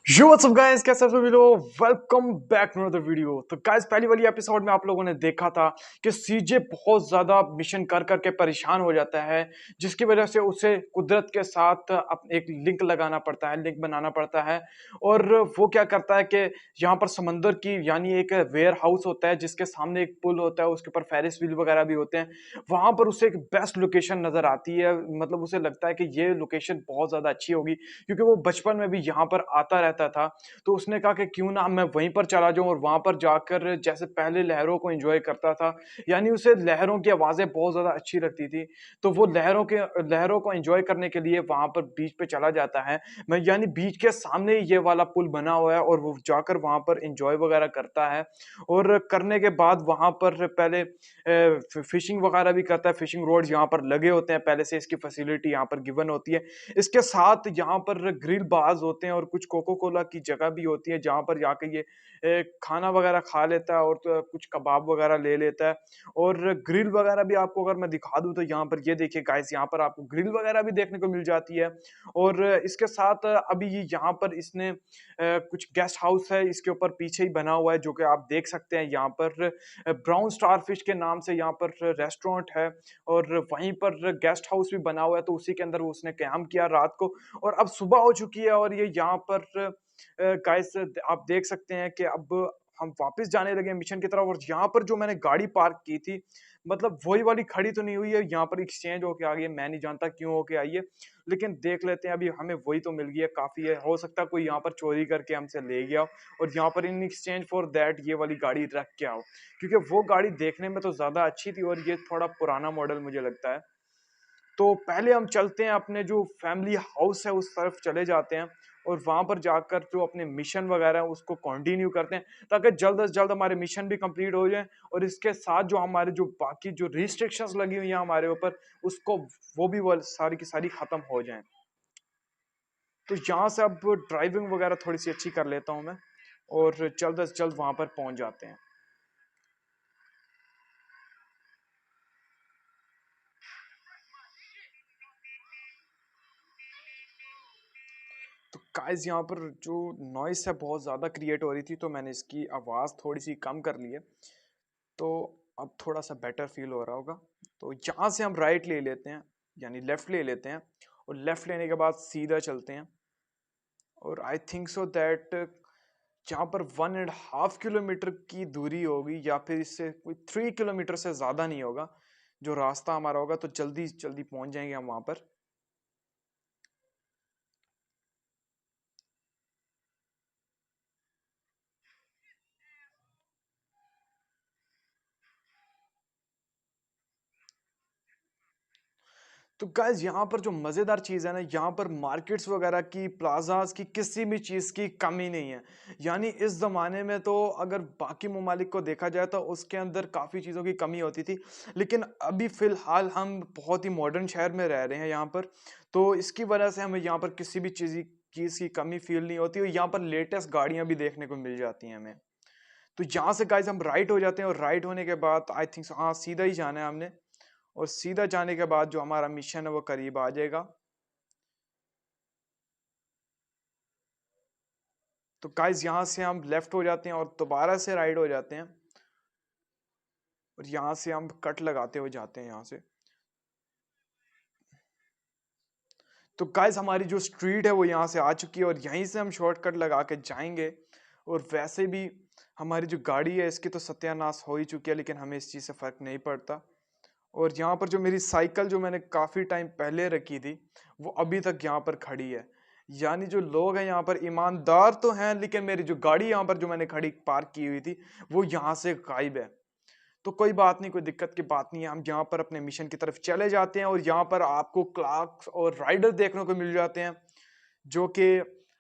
Yo what's up guys, कैसे सभी लोग। Welcome back to another video. तो गाइस, पहली वाली एपिसोड में आप लोगों ने देखा था कि सीजे बहुत ज्यादा मिशन कर करके परेशान हो जाता है, जिसकी वजह से उसे कुदरत के साथ एक लिंक लगाना पड़ता है, लिंक बनाना पड़ता है। और वो क्या करता है कि यहाँ पर समंदर की यानी एक वेयर हाउस होता है, जिसके सामने एक पुल होता है, उसके ऊपर फेरिस व्हील वगैरह भी होते हैं। वहां पर उसे एक बेस्ट लोकेशन नजर आती है, मतलब उसे लगता है कि ये लोकेशन बहुत ज्यादा अच्छी होगी, क्योंकि वो बचपन में भी यहाँ पर आता रहता था। तो उसने कहा कि क्यों ना मैं वहीं पर चला जाऊं और वहां पर जाकर जैसे पहले लहरों को एंजॉय करता था। यानी उसे लहरों की आवाजें बहुत ज्यादा अच्छी लगती थी। तो वो लहरों को एंजॉय करने के लिए वहां पर बीच पे चला जाता है। मैं यानी बीच के सामने ही ये वाला पुल बना हुआ है और वो जाकर वहां पर एंजॉय वगैरह करता है। और करने के बाद वहां पर पहले फिशिंग वगैरह भी करता है। फिशिंग रोड यहाँ पर लगे होते हैं, पहले से इसकी फैसिलिटी यहाँ पर गिवन होती है। इसके साथ यहाँ पर ग्रिल बार्स होते हैं और कुछ कोको कोला की जगह भी होती है, जहाँ पर जाके ये खाना वगैरह खा लेता है और तो कुछ कबाब वगैरह ले लेता है। और ग्रिल वगैरह भी आपको अगर मैं दिखा दूं तो यहाँ पर ये देखिए गाइस, यहाँ पर आपको ग्रिल वगैरह भी देखने को मिल जाती है। और इसके साथ अभी ये यहाँ पर इसने कुछ गेस्ट हाउस है इसके ऊपर पीछे ही बना हुआ है, जो कि आप देख सकते हैं। यहाँ पर ब्राउन स्टार फिश के नाम से यहाँ पर रेस्टोरेंट है और वहीं पर गेस्ट हाउस भी बना हुआ है, तो उसी के अंदर वो उसने क्याम किया रात को। और अब सुबह हो चुकी है और ये यहाँ पर गाइस आप देख सकते हैं कि अब हम वापस जाने लगे मिशन की तरफ। और यहाँ पर जो मैंने गाड़ी पार्क की थी, मतलब वही वाली खड़ी तो नहीं हुई है, यहाँ पर एक्सचेंज होके आ गई है। मैं नहीं जानता क्यों होके आई है, लेकिन देख लेते हैं। अभी हमें वही तो मिल गई है, काफी है। हो सकता है कोई यहाँ पर चोरी करके हमसे ले गया हो और यहाँ पर इन एक्सचेंज फॉर दैट ये वाली गाड़ी रख के आओ, क्योंकि वो गाड़ी देखने में तो ज्यादा अच्छी थी और ये थोड़ा पुराना मॉडल मुझे लगता है। तो पहले हम चलते हैं अपने जो फैमिली हाउस है उस तरफ चले जाते हैं और वहां पर जाकर जो अपने मिशन वगैरह है उसको कंटिन्यू करते हैं, ताकि जल्द से जल्द हमारे मिशन भी कंप्लीट हो जाए। और इसके साथ जो हमारे जो बाकी जो रिस्ट्रिक्शंस लगी हुई हैं हमारे ऊपर, उसको वो भी वो सारी की सारी खत्म हो जाएं। तो यहाँ से अब ड्राइविंग वगैरह थोड़ी सी अच्छी कर लेता हूँ मैं और जल्द से जल्द वहां पर पहुंच जाते हैं। तो गाइस, यहाँ पर जो नॉइस है बहुत ज़्यादा क्रिएट हो रही थी, तो मैंने इसकी आवाज़ थोड़ी सी कम कर ली है। तो अब थोड़ा सा बेटर फील हो रहा होगा। तो यहाँ से हम राइट ले लेते हैं, यानी लेफ्ट ले लेते हैं। और लेफ्ट लेने के बाद सीधा चलते हैं। और आई थिंक सो दैट जहाँ पर 1.5 किलोमीटर की दूरी होगी, या फिर इससे कोई 3 किलोमीटर से ज़्यादा नहीं होगा जो रास्ता हमारा होगा, तो जल्दी जल्दी पहुंच जाएंगे हम वहाँ पर। तो गाइज, यहाँ पर जो मजेदार चीज है ना, यहाँ पर मार्केट्स वगैरह की, प्लाजास की, किसी भी चीज की कमी नहीं है। यानी इस जमाने में तो अगर बाकी ममालिक को देखा जाए तो उसके अंदर काफी चीजों की कमी होती थी, लेकिन अभी फिलहाल हम बहुत ही मॉडर्न शहर में रह रहे हैं यहाँ पर। तो इसकी वजह से हमें यहाँ पर किसी भी चीज की कमी फील नहीं होती और यहाँ पर लेटेस्ट गाड़ियां भी देखने को मिल जाती हैं हमें। तो यहाँ से गाइज हम राइट हो जाते हैं और राइट होने के बाद आई थिंक हाँ सीधा ही जाना है हमने। और सीधा जाने के बाद जो हमारा मिशन है वो करीब आ जाएगा। तो गाइस, यहाँ से हम लेफ्ट हो जाते हैं और दोबारा से राइट हो जाते हैं। और यहाँ से हम कट लगाते हुए जाते हैं यहाँ से। तो गाइस, हमारी जो स्ट्रीट है वो यहाँ से आ चुकी है और यहीं से हम शॉर्टकट लगा के जाएंगे। और वैसे भी हमारी जो गाड़ी है इसकी तो सत्यानाश हो ही चुकी है, लेकिन हमें इस चीज़ से फर्क नहीं पड़ता। और यहाँ पर जो मेरी साइकिल जो मैंने काफ़ी टाइम पहले रखी थी, वो अभी तक यहाँ पर खड़ी है। यानी जो लोग हैं यहाँ पर ईमानदार तो हैं, लेकिन मेरी जो गाड़ी यहाँ पर जो मैंने खड़ी पार्क की हुई थी, वो यहाँ से गायब है। तो कोई बात नहीं, कोई दिक्कत की बात नहीं है। हम यहाँ पर अपने मिशन की तरफ चले जाते हैं और यहाँ पर आपको क्लार्क्स और राइडर देखने को मिल जाते हैं, जो कि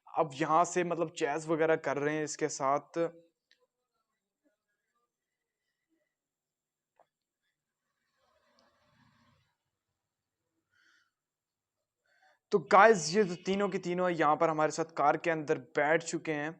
अब यहाँ से मतलब चैस वगैरह कर रहे हैं इसके साथ। तो गाइस, ये जो तीनों की तीनों यहाँ पर हमारे साथ कार के अंदर बैठ चुके हैं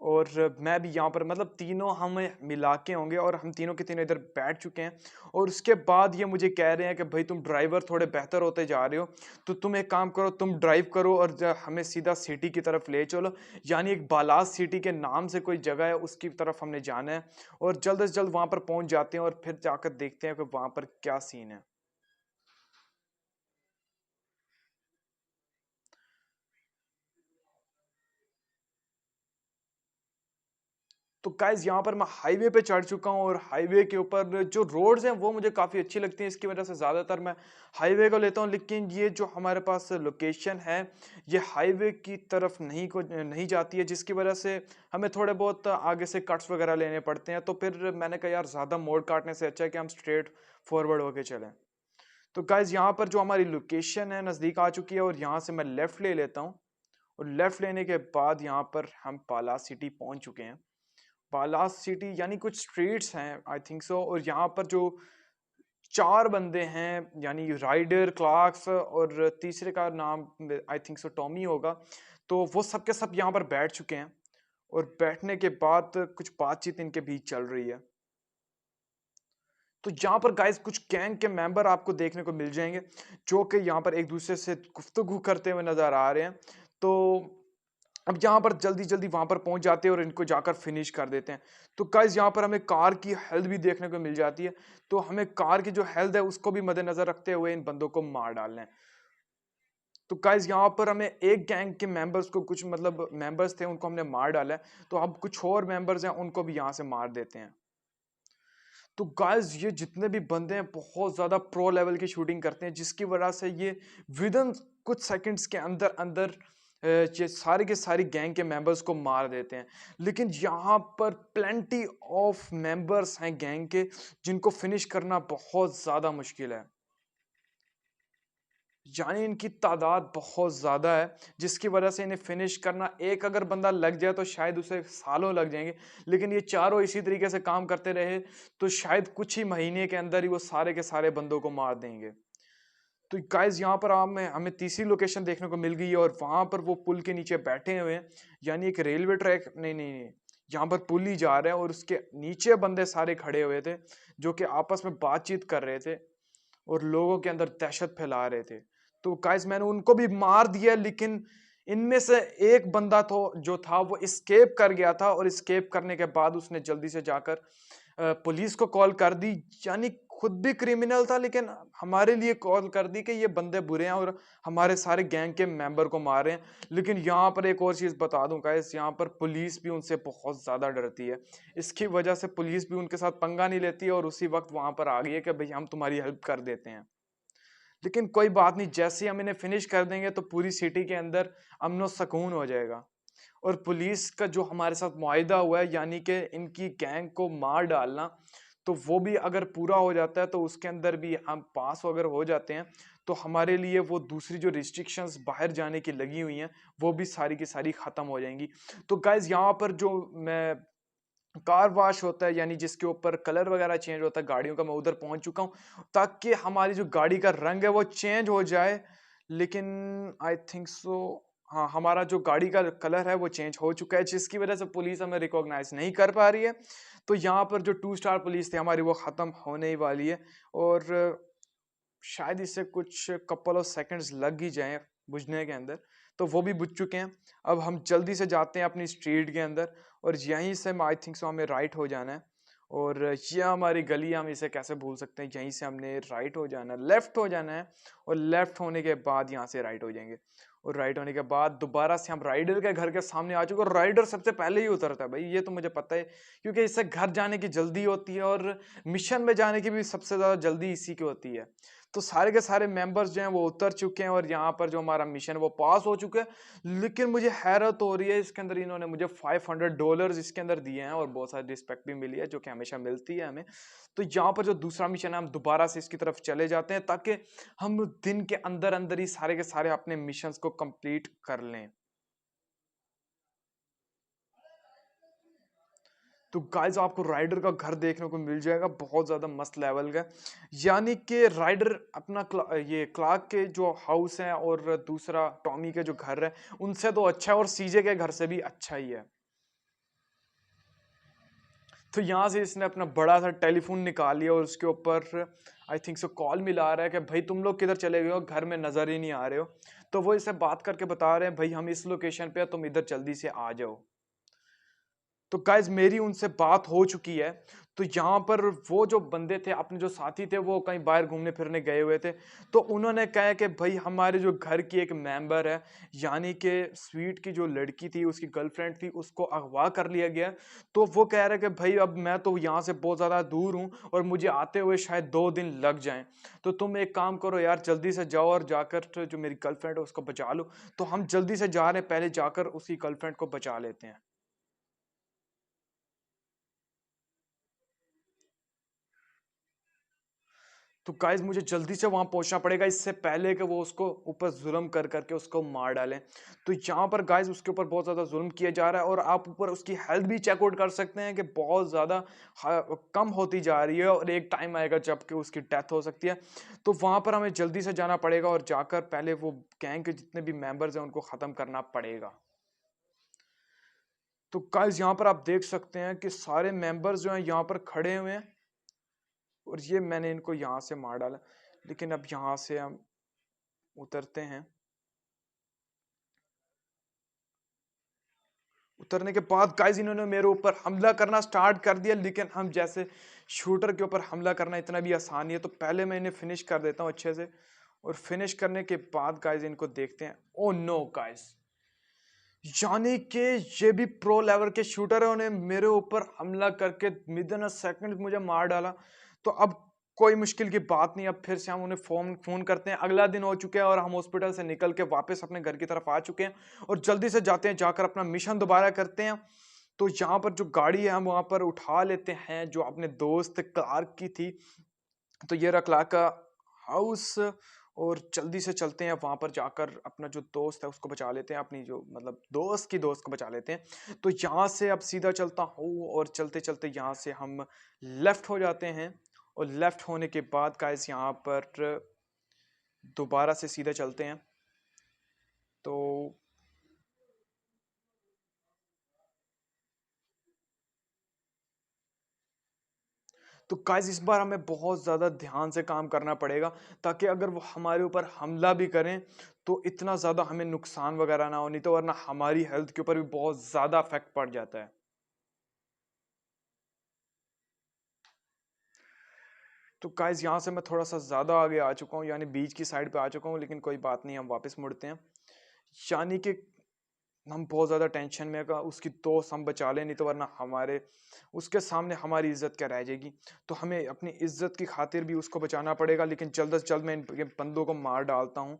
और मैं भी यहाँ पर मतलब तीनों हम मिला के होंगे और हम तीनों के तीनों इधर बैठ चुके हैं। और उसके बाद ये मुझे कह रहे हैं कि भाई तुम ड्राइवर थोड़े बेहतर होते जा रहे हो, तो तुम एक काम करो, तुम ड्राइव करो और हमें सीधा सिटी की तरफ ले चलो। यानी एक बालास सिटी के नाम से कोई जगह है, उसकी तरफ हमने जाना है और जल्द से जल्द वहां पर पहुंच जाते हैं और फिर जाकर देखते हैं कि वहां पर क्या सीन है। तो गाइस यहाँ पर मैं हाईवे पे चढ़ चुका हूँ और हाईवे के ऊपर जो रोड्स हैं वो मुझे काफ़ी अच्छी लगती हैं, इसकी वजह से ज़्यादातर मैं हाईवे को लेता हूँ। लेकिन ये जो हमारे पास लोकेशन है, ये हाईवे की तरफ नहीं जाती है, जिसकी वजह से हमें थोड़े बहुत आगे से कट्स वगैरह लेने पड़ते हैं। तो फिर मैंने कहा यार ज़्यादा मोड़ काटने से अच्छा है कि हम स्ट्रेट फॉरवर्ड होके चलें। तो गाइस यहाँ पर जो हमारी लोकेशन है नज़दीक आ चुकी है और यहाँ से मैं लेफ़्ट ले लेता हूँ। और लेफ़्ट लेने के बाद यहाँ पर हम पाला सिटी पहुँच चुके हैं। पालास सिटी यानी कुछ स्ट्रीट्स हैं आई थिंक सो। और यहाँ पर जो चार बंदे हैं यानी राइडर, क्लार्क्स और तीसरे का नाम आई थिंक सो टॉमी होगा, तो वो सब के सब यहाँ पर बैठ चुके हैं। और बैठने के बाद कुछ बातचीत इनके बीच चल रही है। तो यहाँ पर गाइस कुछ गैंग के मेंबर आपको देखने को मिल जाएंगे जो कि यहाँ पर एक दूसरे से गुफ्तगू करते हुए नजर आ रहे हैं। तो अब यहाँ पर जल्दी जल्दी वहां पर पहुंच जाते हैं और इनको जाकर फिनिश कर देते हैं। तो गाइस यहाँ पर हमें कार की हेल्थ भी देखने को मिल जाती है। तो हमें कार की जो हेल्थ है उसको भी मद्देनजर रखते हुए इन बंदों को मार डालना है। तो गाइस यहाँ पर हमें एक गैंग के मेंबर्स को, कुछ मतलब मेंबर्स थे उनको हमने मार डाला है, तो अब कुछ और मेंबर्स हैं उनको भी यहाँ से मार देते हैं। तो गाइस ये जितने भी बंदे हैं बहुत ज्यादा प्रो लेवल की शूटिंग करते हैं, जिसकी वजह से ये विद इन कुछ सेकंड्स के अंदर अंदर ये सारे के सारी गैंग के मेंबर्स को मार देते हैं। लेकिन यहाँ पर प्लेंटी ऑफ मेंबर्स हैं गैंग के जिनको फिनिश करना बहुत ज्यादा मुश्किल है। यानी इनकी तादाद बहुत ज़्यादा है, जिसकी वजह से इन्हें फिनिश करना, एक अगर बंदा लग जाए तो शायद उसे सालों लग जाएंगे। लेकिन ये चारों इसी तरीके से काम करते रहे तो शायद कुछ ही महीने के अंदर ही वो सारे के सारे बंदों को मार देंगे। तो गाइस यहाँ पर हमें हमें तीसरी लोकेशन देखने को मिल गई है और वहां पर वो पुल के नीचे बैठे हुए हैं। यानी एक रेलवे ट्रैक, नहीं नहीं नहीं, यहाँ पर पुल ही जा रहा है और उसके नीचे बंदे सारे खड़े हुए थे जो कि आपस में बातचीत कर रहे थे और लोगों के अंदर दहशत फैला रहे थे। तो गाइस मैंने उनको भी मार दिया, लेकिन इनमें से एक बंदा तो जो था वो स्केप कर गया था और स्केप करने के बाद उसने जल्दी से जाकर पुलिस को कॉल कर दी। यानी खुद भी क्रिमिनल था लेकिन हमारे लिए कॉल कर दी कि ये बंदे बुरे हैं और हमारे सारे गैंग के मेंबर को मार रहे हैं। लेकिन यहाँ पर एक और चीज बता दूं गाइस, यहाँ पर पुलिस भी उनसे बहुत ज्यादा डरती है। इसकी वजह से पुलिस भी उनके साथ पंगा नहीं लेती है और उसी वक्त वहां पर आ गई है कि भाई हम तुम्हारी हेल्प कर देते हैं। लेकिन कोई बात नहीं, जैसे ही हम इन्हें फिनिश कर देंगे तो पूरी सिटी के अंदर अमन सुकून हो जाएगा। और पुलिस का जो हमारे साथ मुआहिदा हुआ है यानी कि इनकी गैंग को मार डालना, तो वो भी अगर पूरा हो जाता है तो उसके अंदर भी हम पास अगर हो जाते हैं तो हमारे लिए वो दूसरी जो रिस्ट्रिक्शंस बाहर जाने की लगी हुई हैं वो भी सारी की सारी खत्म हो जाएंगी। तो गाइज यहाँ पर जो मैं कार वॉश होता है यानी जिसके ऊपर कलर वगैरह चेंज होता है गाड़ियों का, मैं उधर पहुंच चुका हूं ताकि हमारी जो गाड़ी का रंग है वो चेंज हो जाए। लेकिन आई थिंक सो हाँ, हमारा जो गाड़ी का कलर है वो चेंज हो चुका है, जिसकी वजह से पुलिस हमें रिकॉग्नाइज नहीं कर पा रही है। तो यहाँ पर जो 2 स्टार पुलिस थी हमारी वो खत्म होने ही वाली है और शायद इससे कुछ कपल ऑफ सेकंड्स लग ही जाएं बुझने के अंदर। तो वो भी बुझ चुके हैं। अब हम जल्दी से जाते हैं अपनी स्ट्रीट के अंदर और यहीं से आई थिंक सो हमें राइट हो जाना है। और ये हमारी गली है, हम इसे कैसे भूल सकते हैं। यहीं से हमने राइट हो जाना है, लेफ्ट हो जाना है और लेफ्ट होने के बाद यहाँ से राइट हो जाएंगे। और राइट होने के बाद दोबारा से हम राइडर के घर के सामने आ चुके और राइडर सबसे पहले ही उतरता है भाई, ये तो मुझे पता है क्योंकि इससे घर जाने की जल्दी होती है और मिशन में जाने की भी सबसे ज्यादा जल्दी इसी की होती है। तो सारे के सारे मेंबर्स जो हैं वो उतर चुके हैं और यहाँ पर जो हमारा मिशन है वो पास हो चुका है। लेकिन मुझे हैरत हो रही है, इसके अंदर इन्होंने मुझे $500 इसके अंदर दिए हैं और बहुत सारी रिस्पेक्ट भी मिली है जो कि हमेशा मिलती है हमें। तो यहाँ पर जो दूसरा मिशन है हम दोबारा से इसकी तरफ चले जाते हैं ताकि हम दिन के अंदर अंदर ही सारे के सारे अपने मिशंस को कंप्लीट कर लें। तो गाइस आपको राइडर का घर देखने को मिल जाएगा बहुत ज्यादा मस्त लेवल का। यानी कि राइडर अपना ये क्लार्क के जो हाउस है और दूसरा टॉमी के जो घर है उनसे तो अच्छा है और सीजे के घर से भी अच्छा ही है। तो यहाँ से इसने अपना बड़ा सा टेलीफोन निकाल लिया और उसके ऊपर आई थिंक सो कॉल मिला रहा है कि भाई तुम लोग किधर चले गए हो, घर में नजर ही नहीं आ रहे हो। तो वो इसे बात करके बता रहे हैं भाई हम इस लोकेशन पे हैं, तुम इधर जल्दी से आ जाओ। तो गाइज मेरी उनसे बात हो चुकी है। तो यहाँ पर वो जो बंदे थे, अपने जो साथी थे, वो कहीं बाहर घूमने फिरने गए हुए थे। तो उन्होंने कहा कि भाई हमारे जो घर की एक मेंबर है, यानी कि स्वीट की जो लड़की थी, उसकी गर्लफ्रेंड थी, उसको अगवा कर लिया गया। तो वो कह रहे कि भाई अब मैं तो यहाँ से बहुत ज़्यादा दूर हूँ और मुझे आते हुए शायद 2 दिन लग जाएं। तो तुम एक काम करो यार, जल्दी से जाओ और जाकर जो मेरी गर्लफ्रेंड है उसको बचा लो। तो हम जल्दी से जा रहे हैं, पहले जाकर उसकी गर्लफ्रेंड को बचा लेते हैं। तो गाइज मुझे जल्दी से वहां पहुंचना पड़ेगा, इससे पहले कि वो उसको ऊपर जुल्म कर करके उसको मार डालें। तो यहाँ पर गाइज उसके ऊपर बहुत ज्यादा जुल्म किया जा रहा है और आप ऊपर उसकी हेल्थ भी चेकआउट कर सकते हैं कि बहुत ज्यादा कम होती जा रही है और एक टाइम आएगा जबकि उसकी डेथ हो सकती है। तो वहां पर हमें जल्दी से जाना पड़ेगा और जाकर पहले वो गैंग के जितने भी मेंबर्स हैं उनको खत्म करना पड़ेगा। तो गाइज यहाँ पर आप देख सकते हैं कि सारे मेंबर्स जो हैं यहाँ पर खड़े हुए हैं और ये मैंने इनको यहाँ से मार डाला। लेकिन अब यहाँ से हम उतरते हैं। उतरने के बाद गाइस इन्होंने मेरे ऊपर हमला करना स्टार्ट कर दिया, लेकिन हम जैसे शूटर के ऊपर हमला करना इतना भी आसान नहीं है। तो पहले मैं इन्हें फिनिश कर देता हूँ अच्छे से और फिनिश करने के बाद गाइस इनको देखते हैं। ओ नो गाइस, यानी कि ये भी प्रो लेवल के शूटर है, उन्हें मेरे ऊपर हमला करके विद इन अ सेकंड मुझे मार डाला। तो अब कोई मुश्किल की बात नहीं, अब फिर से हम उन्हें फोन फोन करते हैं। अगला दिन हो चुका है और हम हॉस्पिटल से निकल के वापस अपने घर की तरफ आ चुके हैं और जल्दी से जाते हैं, जाकर अपना मिशन दोबारा करते हैं। तो यहाँ पर जो गाड़ी है हम वहां पर उठा लेते हैं जो अपने दोस्त क्लार्क की थी। तो ये रहा क्लार्क का हाउस और जल्दी से चलते हैं वहां पर जाकर अपना जो दोस्त है उसको बचा लेते हैं, अपनी जो मतलब दोस्त की दोस्त को बचा लेते हैं। तो यहाँ से अब सीधा चलता हूँ और चलते चलते यहाँ से हम लेफ्ट हो जाते हैं और लेफ्ट होने के बाद गाइस यहाँ पर दोबारा से सीधा चलते हैं। तो तो गाइस इस बार हमें बहुत ज़्यादा ध्यान से काम करना पड़ेगा, ताकि अगर वो हमारे ऊपर हमला भी करें तो इतना ज़्यादा हमें नुकसान वगैरह ना हो, नहीं तो वरना हमारी हेल्थ के ऊपर भी बहुत ज़्यादा इफेक्ट पड़ जाता है। तो गाइस यहाँ से मैं थोड़ा सा ज़्यादा आगे आ चुका हूँ, यानी बीच की साइड पे आ चुका हूँ, लेकिन कोई बात नहीं, हम वापस मुड़ते हैं। यानी कि हम बहुत ज़्यादा टेंशन में का उसकी दोस्त हम बचा लें, नहीं तो वरना हमारे उसके सामने हमारी इज्जत क्या रह जाएगी। तो हमें अपनी इज्जत की खातिर भी उसको बचाना पड़ेगा, लेकिन जल्द से जल्द मैं इन बंदों को मार डालता हूँ।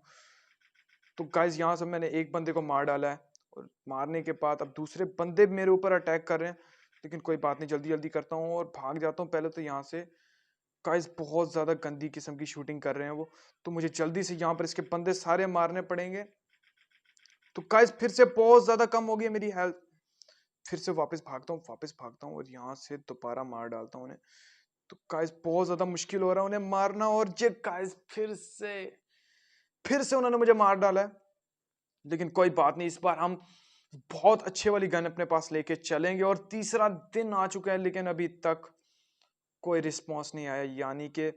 तो गाइज यहाँ से मैंने एक बंदे को मार डाला है और मारने के बाद अब दूसरे बंदे मेरे ऊपर अटैक कर रहे हैं, लेकिन कोई बात नहीं, जल्दी जल्दी करता हूँ और भाग जाता हूँ पहले तो यहाँ से। गाइज बहुत ज़्यादा गंदी किस्म की शूटिंग कर रहे हैं वो, तो मुझे जल्दी से यहाँ पर इसके बंदे सारे मारने पड़ेंगे। तो गाइस फिर से बहुत ज्यादा कम हो गई है मेरी हेल्थ। फिर से वापस भागता हूँ और यहाँ से दोबारा मार डालता हूँ उन्हें। तो गाइस बहुत ज्यादा मुश्किल हो रहा है उन्हें मारना, और ये गाइस फिर से उन्होंने मुझे मार डाला है। लेकिन कोई बात नहीं, इस बार हम बहुत अच्छे वाली गन अपने पास लेके चलेंगे। और तीसरा दिन आ चुका है लेकिन अभी तक कोई रिस्पॉन्स नहीं आया, यानी कि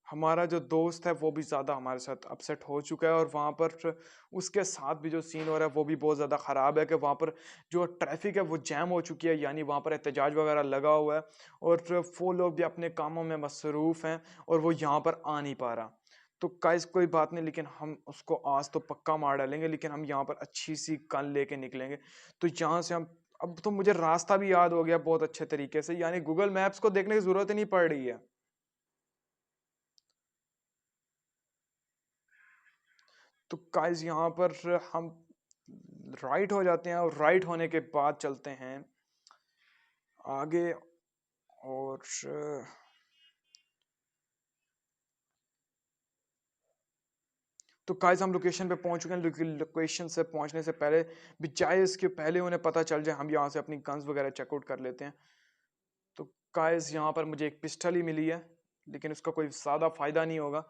हमारा जो दोस्त है वो भी ज़्यादा हमारे साथ अपसेट हो चुका है। और वहाँ पर उसके साथ भी जो सीन हो रहा है वो भी बहुत ज़्यादा ख़राब है कि वहाँ पर जो ट्रैफिक है वो जैम हो चुकी है, यानी वहाँ पर एहतजाज वगैरह लगा हुआ है और वो लोग भी अपने कामों में मसरूफ़ हैं और वो यहाँ पर आ नहीं पा रहा। तो गाइस कोई बात नहीं, लेकिन हम उसको आज तो पक्का मार डालेंगे, लेकिन हम यहाँ पर अच्छी सी गन लेके निकलेंगे। तो यहाँ से हम अब तो मुझे रास्ता भी याद हो गया बहुत अच्छे तरीके से, यानी गूगल मैप्स को देखने की ज़रूरत ही नहीं पड़ रही है। तो गाइस यहाँ पर हम राइट हो जाते हैं और राइट होने के बाद चलते हैं आगे। और तो गाइस हम लोकेशन पे पहुंच चुके हैं। लोकेशन से पहुंचने से पहले भी चाहे इसके पहले उन्हें पता चल जाए, हम यहाँ से अपनी गन्स वगैरह चेकआउट कर लेते हैं। तो गाइस यहाँ पर मुझे एक पिस्टल ही मिली है, लेकिन उसका कोई ज़्यादा फायदा नहीं होगा,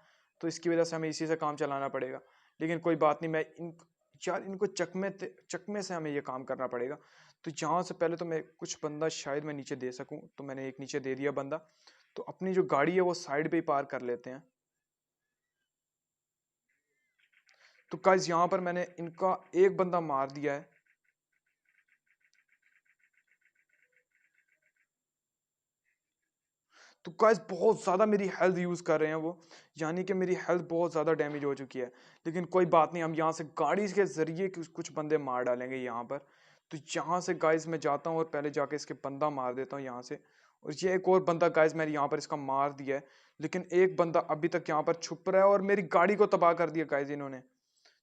तो इसकी वजह से हमें इसी से काम चलाना पड़ेगा। लेकिन कोई बात नहीं, मैं इन यार इनको चकमे से हमें ये काम करना पड़ेगा। तो यहाँ से पहले तो मैं कुछ बंदा शायद मैं नीचे दे सकूं, तो मैंने एक नीचे दे दिया बंदा। तो अपनी जो गाड़ी है वो साइड पे ही पार कर लेते हैं। तो गाइस यहाँ पर मैंने इनका एक बंदा मार दिया है। तो गाइस बहुत ज़्यादा मेरी हेल्थ यूज़ कर रहे हैं वो, यानी कि मेरी हेल्थ बहुत ज़्यादा डैमेज हो चुकी है। लेकिन कोई बात नहीं, हम यहाँ से गाड़ी के ज़रिए कुछ बंदे मार डालेंगे यहाँ पर। तो यहाँ से गाइस मैं जाता हूँ और पहले जाके इसके बंदा मार देता हूँ यहाँ से। और ये एक और बंदा गाइस मैंने यहाँ पर इसका मार दिया है। लेकिन एक बंदा अभी तक यहाँ पर छुप रहा है और मेरी गाड़ी को तबाह कर दिया गाइस इन्होंने।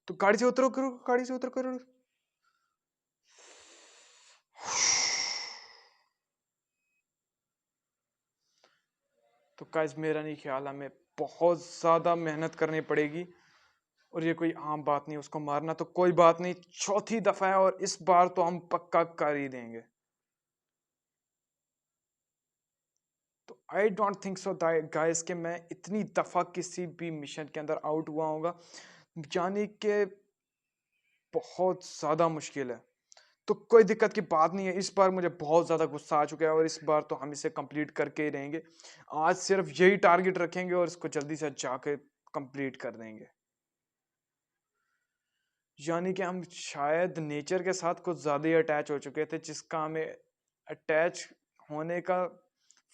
तो गाड़ी से उतरो करो, गाड़ी से उतर करो। तो गाइस मेरा नहीं ख्याल, हमें बहुत ज़्यादा मेहनत करनी पड़ेगी। और ये कोई आम बात नहीं उसको मारना। तो कोई बात नहीं, चौथी दफा है और इस बार तो हम पक्का कर ही देंगे। तो I don't think so guys कि मैं इतनी दफा किसी भी मिशन के अंदर आउट हुआ होगा, यानी कि बहुत ज्यादा मुश्किल है। तो कोई दिक्कत की बात नहीं है, इस बार मुझे बहुत ज्यादा गुस्सा आ चुका है और इस बार तो हम इसे कंप्लीट करके ही रहेंगे। आज सिर्फ यही टारगेट रखेंगे और इसको जल्दी से जाके कंप्लीट कर देंगे। यानी कि हम शायद नेचर के साथ कुछ ज़्यादा ही अटैच हो चुके थे, जिसका हमें अटैच होने का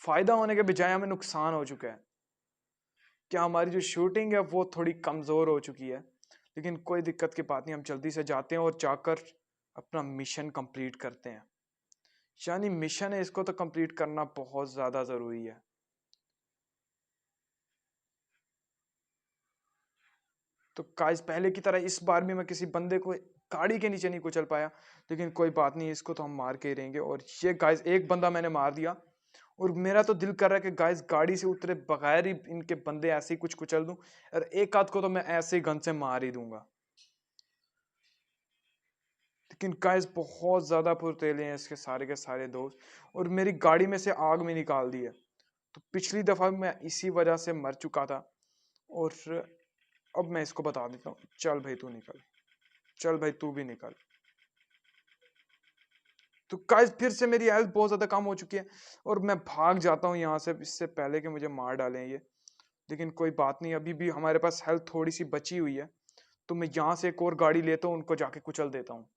फायदा होने के बजाय हमें नुकसान हो चुका है। क्या हमारी जो शूटिंग है वो थोड़ी कमज़ोर हो चुकी है। लेकिन कोई दिक्कत की बात नहीं, हम जल्दी से जाते हैं और जाकर अपना मिशन कंप्लीट करते हैं। यानी मिशन है, इसको तो कंप्लीट करना बहुत ज़्यादा ज़रूरी है। तो गाइस पहले की तरह इस बार भी मैं किसी बंदे को गाड़ी के नीचे नहीं कुचल पाया। लेकिन कोई बात नहीं, इसको तो हम मार के ही रहेंगे। और ये गाइस एक बंदा मैंने मार दिया। और मेरा तो दिल कर रहा है कि गाइस गाड़ी से उतरे बगैर ही इनके बंदे ऐसे ही कुछ कुचल दूं। और एक आध को तो मैं ऐसे ही गन से मार ही दूंगा। लेकिन गाइस बहुत ज्यादा फुर्तीले हैं इसके सारे के सारे दोस्त। और मेरी गाड़ी में से आग में निकाल दी है। तो पिछली दफा मैं इसी वजह से मर चुका था। और अब मैं इसको बता देता हूँ, चल भाई तू निकल, चल भाई तू भी निकल। तो गाइस फिर से मेरी हेल्थ बहुत ज्यादा कम हो चुकी है और मैं भाग जाता हूँ यहाँ से, इससे पहले कि मुझे मार डालें ये। लेकिन कोई बात नहीं, अभी भी हमारे पास हेल्थ थोड़ी सी बची हुई है। तो मैं यहाँ से एक और गाड़ी लेता हूँ, उनको जाके कुचल देता हूँ।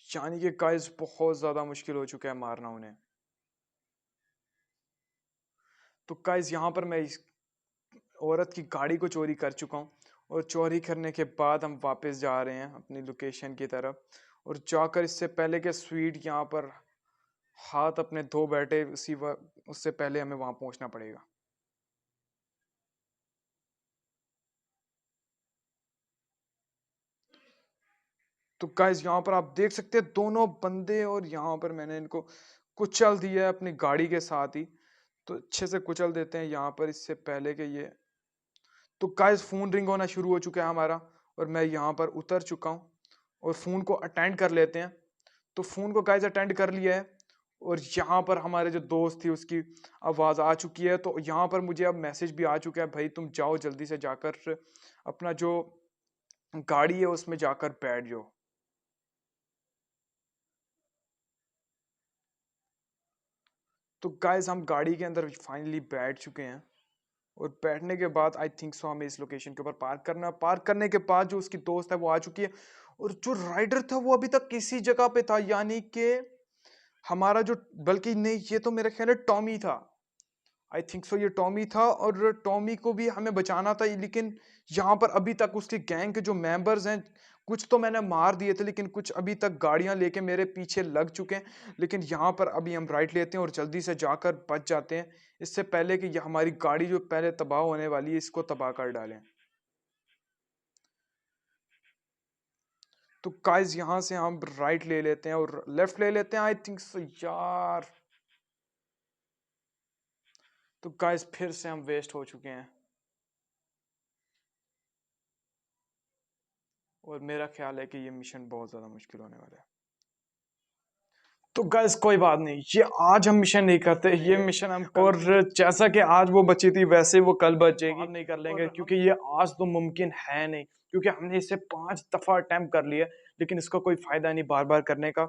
यानी कि गाइस बहुत ज्यादा मुश्किल हो चुका है मारना उन्हें। तो गाइस यहाँ पर मैं इस औरत की गाड़ी को चोरी कर चुका हूँ। और चोरी करने के बाद हम वापस जा रहे हैं अपनी लोकेशन की तरफ। और जाकर इससे पहले कि स्वीट यहाँ पर हाथ अपने धो बैठे, उससे पहले हमें वहां पहुंचना पड़ेगा। तो गाइस यहाँ पर आप देख सकते हैं दोनों बंदे, और यहाँ पर मैंने इनको कुचल दिया है अपनी गाड़ी के साथ ही। तो अच्छे से कुचल देते हैं यहाँ पर, इससे पहले कि ये। तो गाइस फोन रिंग होना शुरू हो चुका है हमारा। और मैं यहाँ पर उतर चुका हूँ। और फोन को अटेंड कर लेते हैं। तो फोन को गाइस अटेंड कर लिया है। और यहाँ पर हमारे जो दोस्त थी उसकी आवाज़ आ चुकी है। तो यहाँ पर मुझे अब मैसेज भी आ चुका है, भाई तुम जाओ जल्दी से जाकर अपना जो गाड़ी है उसमें जाकर बैठ जाओ। तो गाइस हम गाड़ी के अंदर फाइनली बैठ चुके हैं। और बैठने के बाद आई थिंक सो हमें इस लोकेशन के ऊपर पार्क करना है। पार्क करने के बाद जो उसकी दोस्त है वो आ चुकी है। और जो राइडर था वो अभी तक किसी जगह पे था, यानी कि हमारा जो, बल्कि नहीं ये तो मेरा ख्याल है टॉमी था। आई थिंक सो ये टॉमी था और टॉमी को भी हमें बचाना था। लेकिन यहाँ पर अभी तक उसके गैंग के जो मेंबर्स हैं, कुछ तो मैंने मार दिए थे लेकिन कुछ अभी तक गाड़ियां लेके मेरे पीछे लग चुके हैं। लेकिन यहाँ पर अभी हम राइट लेते हैं और जल्दी से जाकर बच जाते हैं, इससे पहले कि ये हमारी गाड़ी जो पहले तबाह होने वाली है इसको तबाह कर डालें। तो गाइस यहाँ से हम राइट ले लेते हैं और लेफ्ट ले लेते हैं आई थिंक सो यार। तो गाइस फिर से हम वेस्ट हो चुके हैं। और मेरा ख्याल है कि ये मिशन बहुत ज़्यादा मुश्किल होने वाला है। तो गाइस कोई बात नहीं, ये आज हम मिशन नहीं करते, ये मिशन हम और जैसा कि आज वो बची थी वैसे वो कल बचेगी नहीं कर लेंगे, क्योंकि ये आज तो मुमकिन है नहीं, क्योंकि हमने इसे 5 दफा अटेम्प्ट कर लिया, लेकिन इसका कोई फायदा नहीं बार बार करने का।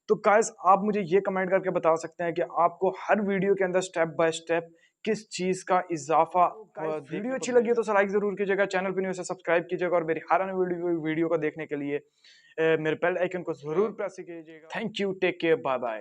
तो गाइस आप मुझे ये कमेंट करके बता सकते हैं कि आपको हर वीडियो के अंदर स्टेप बाय स्टेप किस चीज का इजाफा वीडियो अच्छी लगी हो तो लाइक जरूर कीजिएगा, चैनल पे नहीं हो सब्सक्राइब कीजिएगा और मेरी हर आने वीडियो को देखने के लिए मेरे बेल आइकन को जरूर प्रेस कीजिएगा। Thank you, take care, bye bye.